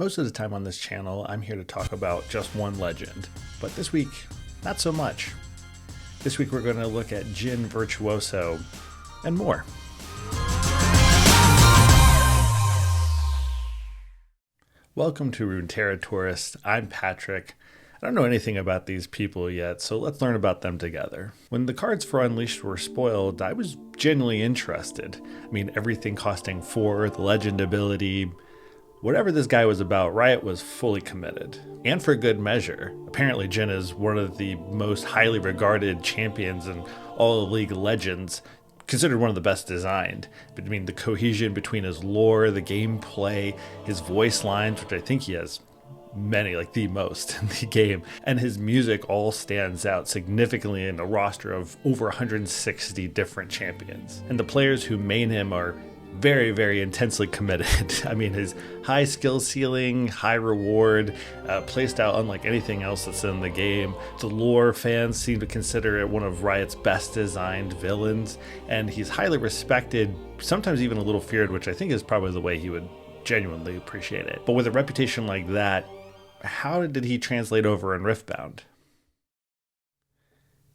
Most of the time on this channel, I'm here to talk about just one legend, but this week, not so much. This week we're going to look at Jhin, Virtuoso, and more. Welcome to Runeterra Tourist. I'm Patrick. I don't know anything about these people yet, so let's learn about them together. When the cards for Unleashed were spoiled, I was genuinely interested. I mean, everything costing 4, the legend ability. Whatever this guy was about, Riot was fully committed. And for good measure. Apparently Jhin is one of the most highly regarded champions in all of League of Legends, considered one of the best designed. I mean, the cohesion between his lore, the gameplay, his voice lines, which I think he has many, like the most in the game, and his music all stands out significantly in a roster of over 160 different champions. And the players who main him are very, very intensely committed. I mean, his high skill ceiling, high reward, playstyle unlike anything else that's in the game. The lore fans seem to consider it one of Riot's best designed villains, and he's highly respected, sometimes even a little feared, which I think is probably the way he would genuinely appreciate it. But with a reputation like that, how did he translate over in Riftbound?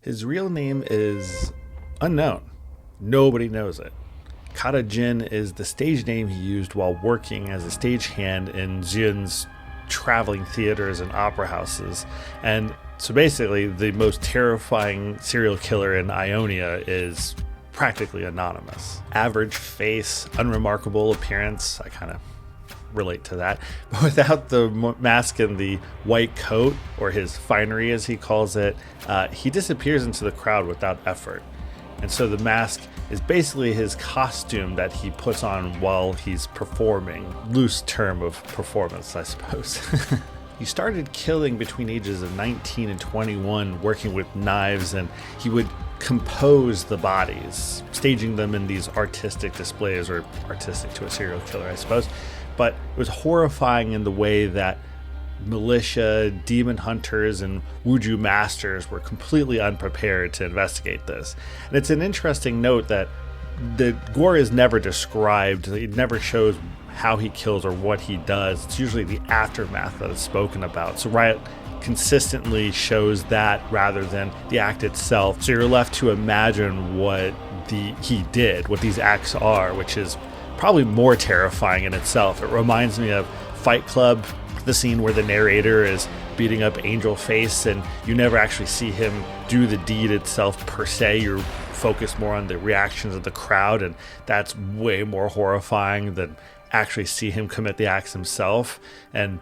His real name is unknown. Nobody knows it. Kata Jhin is the stage name he used while working as a stagehand in Jhin's traveling theaters and opera houses. And so basically, the most terrifying serial killer in Ionia is practically anonymous. Average face, unremarkable appearance, I kind of relate to that, but without the mask and the white coat, or his finery as he calls it, he disappears into the crowd without effort. And so the mask is basically his costume that he puts on while he's performing. Loose term of performance, I suppose. He started killing between ages of 19 and 21, working with knives, and he would compose the bodies, staging them in these artistic displays, or artistic to a serial killer, I suppose. But it was horrifying in the way that militia, demon hunters, and Wuju masters were completely unprepared to investigate this. And it's an interesting note that the gore is never described. It never shows how he kills or what he does. It's usually the aftermath that is spoken about. So Riot consistently shows that rather than the act itself. So you're left to imagine what he did, what these acts are, which is probably more terrifying in itself. It reminds me of Fight Club, the scene where the narrator is beating up Angel Face and you never actually see him do the deed itself per se. You're focused more on the reactions of the crowd, and that's way more horrifying than actually see him commit the acts himself. And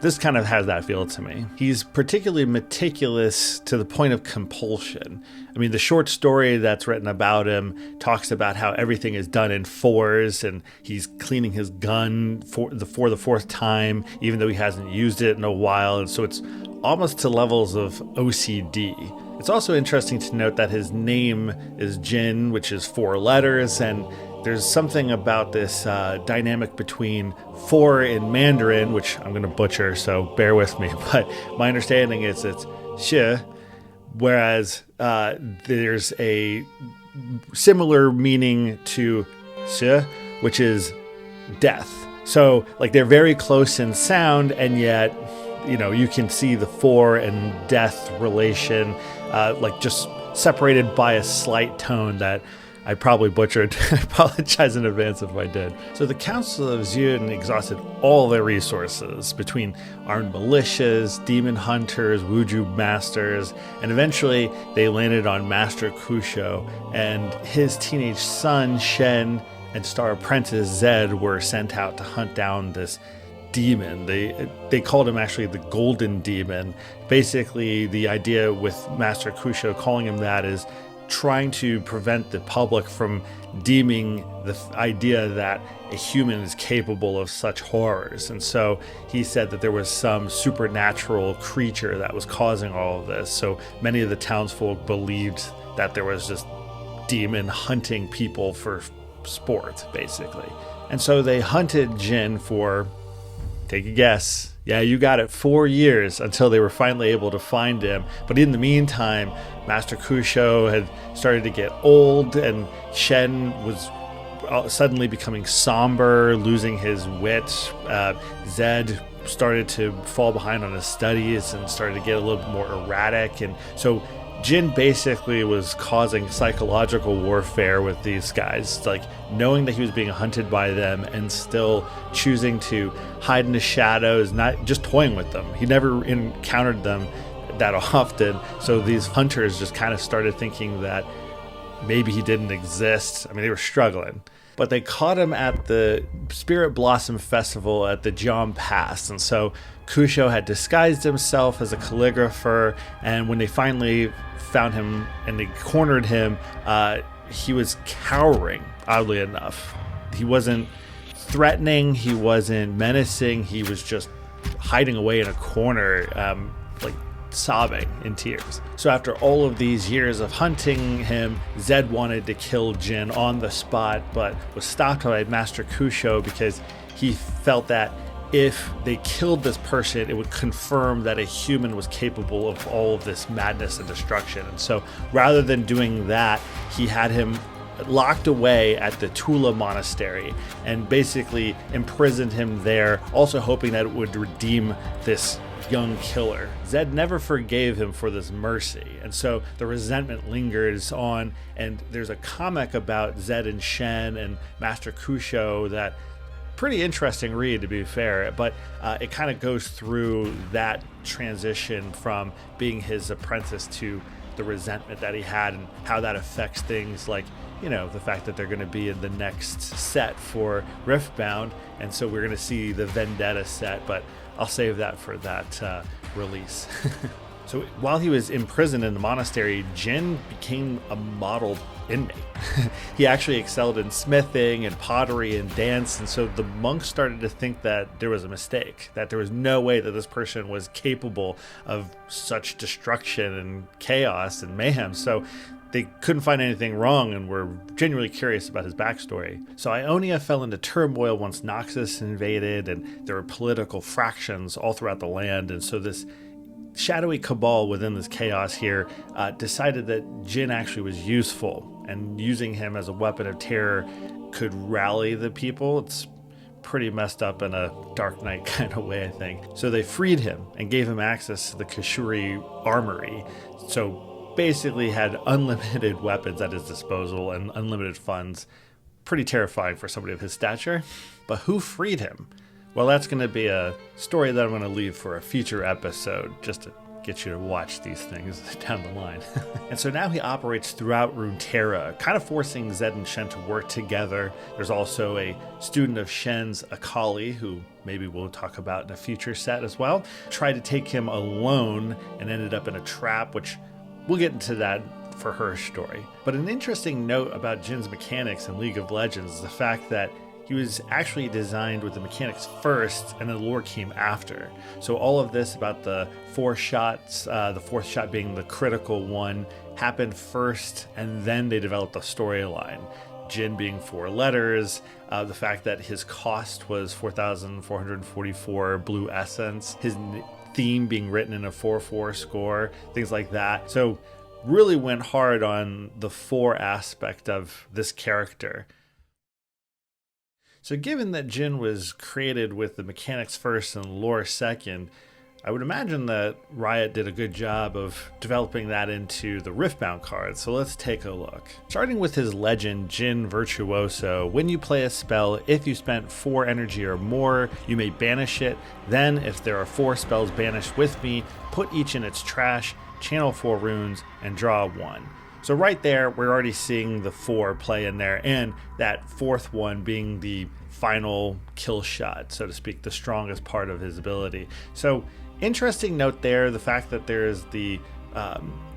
this kind of has that feel to me. He's particularly meticulous to the point of compulsion. I mean, the short story that's written about him talks about how everything is done in 4s, and he's cleaning his gun for the 4th time, even though he hasn't used it in a while. And so it's almost to levels of OCD. It's also interesting to note that his name is Jhin, which is 4 letters, and there's something about this dynamic between 4 in Mandarin, which I'm going to butcher, so bear with me, but my understanding is it's shi, whereas there's a similar meaning to shi, which is death. So like they're very close in sound, and yet, you know, you can see the 4 and death relation, like just separated by a slight tone that I probably butchered. I apologize in advance if I did. So the Council of Jhin exhausted all their resources between armed militias, demon hunters, Wuju masters, and eventually they landed on Master Kusho, and his teenage son Shen and star apprentice Zed were sent out to hunt down this demon. They called him actually the Golden Demon. Basically, the idea with Master Kusho calling him that is trying to prevent the public from deeming the idea that a human is capable of such horrors. And so he said that there was some supernatural creature that was causing all of this. So many of the townsfolk believed that there was just demon hunting people for sport, basically. And so they hunted Jhin for, take a guess, yeah, you got it, 4 years, until they were finally able to find him. But in the meantime, Master Kusho had started to get old, and Shen was suddenly becoming somber, losing his wit. Zed started to fall behind on his studies and started to get a little bit more erratic. And so Jhin basically was causing psychological warfare with these guys, like knowing that he was being hunted by them and still choosing to hide in the shadows, not just toying with them. He never encountered them that often. So these hunters just kind of started thinking that maybe he didn't exist. I mean, they were struggling. But they caught him at the Spirit Blossom Festival at the Jom Pass. And so Kusho had disguised himself as a calligrapher. And when they finally found him and they cornered him, he was cowering, oddly enough. He wasn't threatening. He wasn't menacing. He was just hiding away in a corner, like sobbing in tears. So after all of these years of hunting him, Zed wanted to kill Jhin on the spot, but was stopped by Master Kusho because he felt that if they killed this person, it would confirm that a human was capable of all of this madness and destruction. And so rather than doing that, he had him locked away at the Tula Monastery and basically imprisoned him there, also hoping that it would redeem this young killer. Zed never forgave him for this mercy, and so the resentment lingers on. And there's a comic about Zed and Shen and Master Kusho that pretty interesting read, to be fair, but it kind of goes through that transition from being his apprentice to the resentment that he had and how that affects things like, you know, the fact that they're going to be in the next set for Riftbound, and so we're going to see the Vendetta set, but I'll save that for that release. So while he was imprisoned in the monastery, Jhin became a model inmate. He actually excelled in smithing and pottery and dance, and so the monks started to think that there was a mistake, that there was no way that this person was capable of such destruction and chaos and mayhem. So they couldn't find anything wrong and were genuinely curious about his backstory. So Ionia fell into turmoil once Noxus invaded, and there were political fractions all throughout the land. And so this shadowy cabal within this chaos here decided that Jhin actually was useful, and using him as a weapon of terror could rally the people. It's pretty messed up in a Dark Knight kind of way, I think. So they freed him and gave him access to the Kashuri armory. So basically had unlimited weapons at his disposal and unlimited funds. Pretty terrifying for somebody of his stature. But who freed him? Well, that's going to be a story that I'm going to leave for a future episode, just to get you to watch these things down the line. And so now he operates throughout Runeterra, kind of forcing Zed and Shen to work together. There's also a student of Shen's, Akali, who maybe we'll talk about in a future set as well, tried to take him alone and ended up in a trap, which we'll get into that for her story. But an interesting note about Jhin's mechanics in League of Legends is the fact that he was actually designed with the mechanics first and the lore came after. So all of this about the 4 shots, the 4th shot being the critical one, happened first, and then they developed a storyline. Jhin being 4 letters, the fact that his cost was 4,444 blue essence, his theme being written in a 4/4 score, things like that. So really went hard on the 4 aspect of this character. So given that Jhin was created with the mechanics first and lore second, I would imagine that Riot did a good job of developing that into the Riftbound cards, so let's take a look. Starting with his legend, Jhin Virtuoso, when you play a spell, if you spent 4 energy or more, you may banish it. Then, if there are 4 spells banished with me, put each in its trash, channel 4 runes, and draw 1. So right there, we're already seeing the 4 play in there, and that 4th one being the final kill shot, so to speak, the strongest part of his ability. So interesting note there, the fact that there's the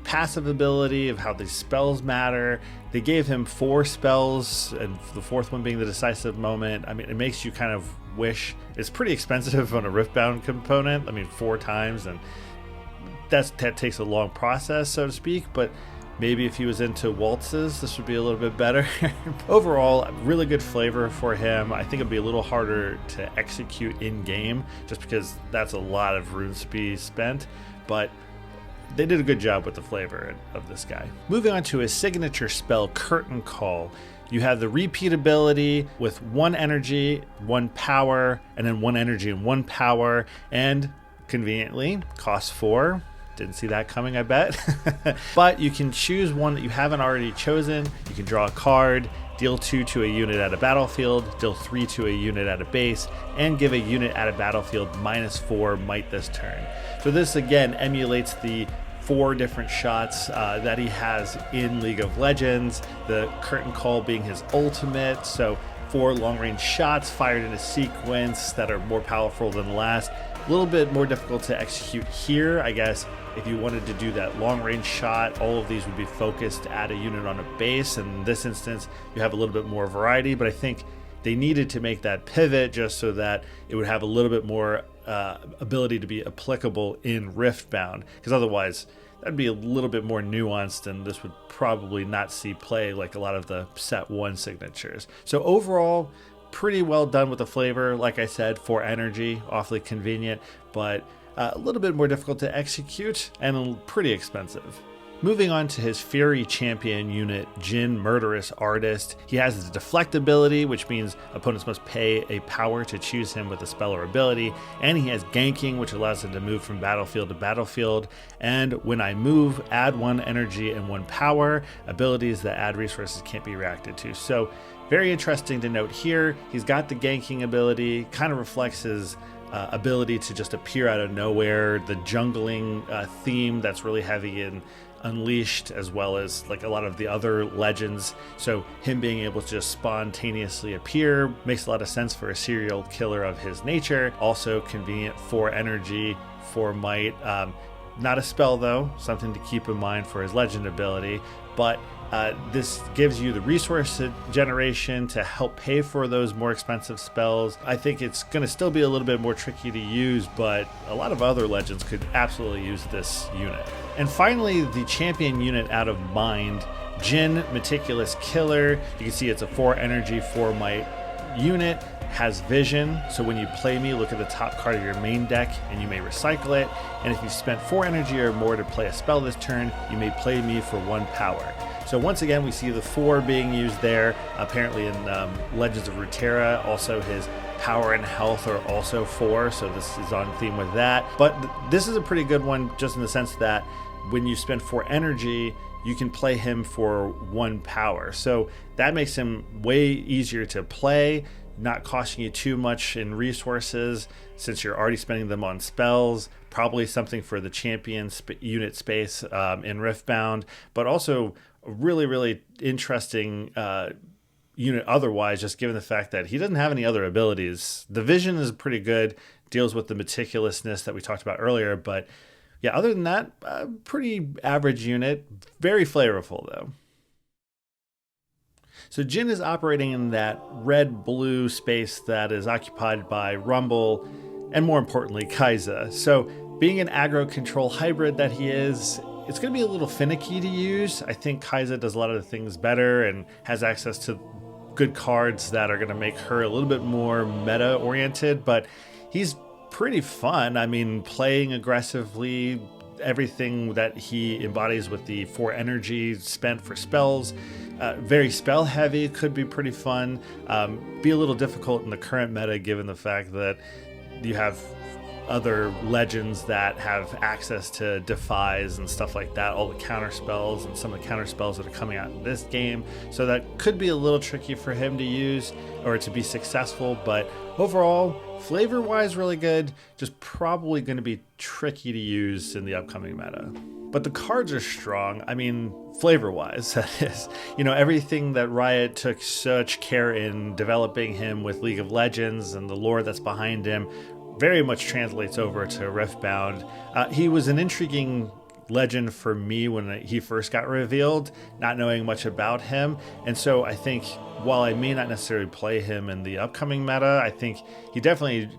passive ability of how these spells matter. They gave him 4 spells, and the 4th one being the decisive moment. I mean, it makes you kind of wish. It's pretty expensive on a Riftbound component. I mean, 4 times, and that takes a long process, so to speak, but maybe if he was into waltzes, this would be a little bit better. Overall, really good flavor for him. I think it'd be a little harder to execute in-game just because that's a lot of rune speed spent, but they did a good job with the flavor of this guy. Moving on to his signature spell, Curtain Call. You have the repeat ability with 1 energy, 1 power, and then 1 energy and 1 power, and conveniently costs 4. Didn't see that coming, I bet. But you can choose one that you haven't already chosen. You can draw a card, deal 2 to a unit at a battlefield, deal 3 to a unit at a base, and give a unit at a battlefield -4 might this turn. So this again emulates the 4 different shots that he has in League of Legends, the curtain call being his ultimate, so 4 long-range shots fired in a sequence that are more powerful than the last. A little bit more difficult to execute here, I guess. If you wanted to do that long-range shot, all of these would be focused at a unit on a base. In this instance, you have a little bit more variety, but I think they needed to make that pivot just so that it would have a little bit more ability to be applicable in Riftbound, because otherwise that'd be a little bit more nuanced and this would probably not see play like a lot of the set 1 signatures. So overall, pretty well done with the flavor. Like I said, 4 energy, awfully convenient, but a little bit more difficult to execute and pretty expensive. Moving on to his Fury champion unit, Jhin, Murderous Artist. He has his deflect ability, which means opponents must pay a power to choose him with a spell or ability, and he has ganking, which allows him to move from battlefield to battlefield, and when I move, add 1 energy and 1 power. Abilities that add resources can't be reacted to. So very interesting to note here. He's got the ganking ability, kind of reflects his ability to just appear out of nowhere, the jungling theme that's really heavy in Unleashed, as well as like a lot of the other legends. So him being able to just spontaneously appear makes a lot of sense for a serial killer of his nature. Also convenient, 4 energy, 4 might. Not a spell though, something to keep in mind for his legend ability, but this gives you the resource generation to help pay for those more expensive spells. I think it's going to still be a little bit more tricky to use, but a lot of other legends could absolutely use this unit. And finally, the champion unit out of Mind, Jhin, Meticulous Killer. You can see it's a 4 energy, 4 might unit. Has vision, so when you play me, look at the top card of your main deck and you may recycle it, and if you spent 4 energy or more to play a spell this turn, you may play me for 1 power. So once again, we see the 4 being used there. Apparently in Legends of Runeterra, also his power and health are also 4, so this is on theme with that. But this is a pretty good one, just in the sense that when you spend 4 energy, you can play him for 1 power. So that makes him way easier to play, not costing you too much in resources since you're already spending them on spells. Probably something for the champion unit space in Riftbound, but also a really interesting unit otherwise, just given the fact that he doesn't have any other abilities. The vision is pretty good, deals with the meticulousness that we talked about earlier, but yeah, other than that, pretty average unit. Very flavorful though. So Jhin is operating in that red-blue space that is occupied by Rumble and, more importantly, Kai'Sa. So being an aggro control hybrid that he is, it's going to be a little finicky to use. I think Kai'Sa does a lot of the things better and has access to good cards that are going to make her a little bit more meta-oriented, but he's pretty fun. I mean, playing aggressively, everything that he embodies with the 4 energy spent for spells. Very spell heavy, could be pretty fun. Be a little difficult in the current meta given the fact that you have other legends that have access to defies and stuff like that, all the counter spells and some of the counter spells that are coming out in this game. So that could be a little tricky for him to use or to be successful, but overall, flavor wise, really good. Just probably going to be tricky to use in the upcoming meta. But the cards are strong. I mean, flavor-wise, that is. You know, everything that Riot took such care in developing him with League of Legends and the lore that's behind him very much translates over to Riftbound. He was an intriguing legend for me when he first got revealed, not knowing much about him. And so I think while I may not necessarily play him in the upcoming meta, I think he definitely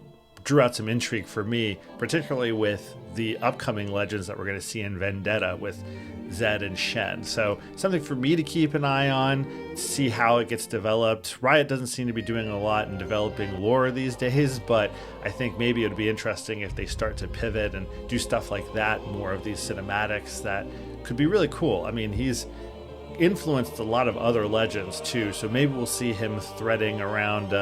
drew out some intrigue for me, particularly with the upcoming legends that we're going to see in Vendetta with Zed and Shen. So something for me to keep an eye on, see how it gets developed. Riot doesn't seem to be doing a lot in developing lore these days, but I think maybe it would be interesting if they start to pivot and do stuff like that, more of these cinematics that could be really cool. I mean, he's influenced a lot of other legends too, so maybe we'll see him threading around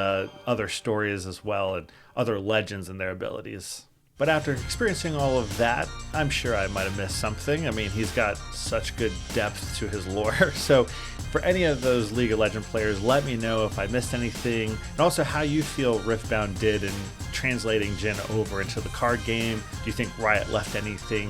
other stories as well and other legends and their abilities. But after experiencing all of that, I'm sure I might have missed something. I mean, he's got such good depth to his lore. So for any of those League of Legends players, let me know if I missed anything, and also how you feel Riftbound did in translating Jhin over into the card game. Do you think Riot left anything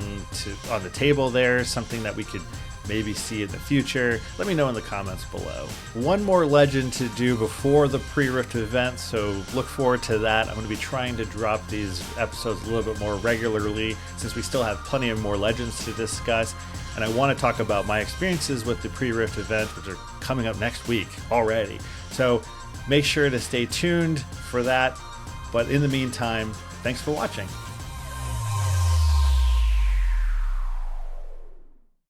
on the table there, something that we could maybe see in the future? Let me know in the comments below. One more legend to do before the pre-Rift event, so look forward to that. I'm going to be trying to drop these episodes a little bit more regularly since we still have plenty of more legends to discuss, and I want to talk about my experiences with the pre-Rift event, which are coming up next week already. So make sure to stay tuned for that, but in the meantime, thanks for watching.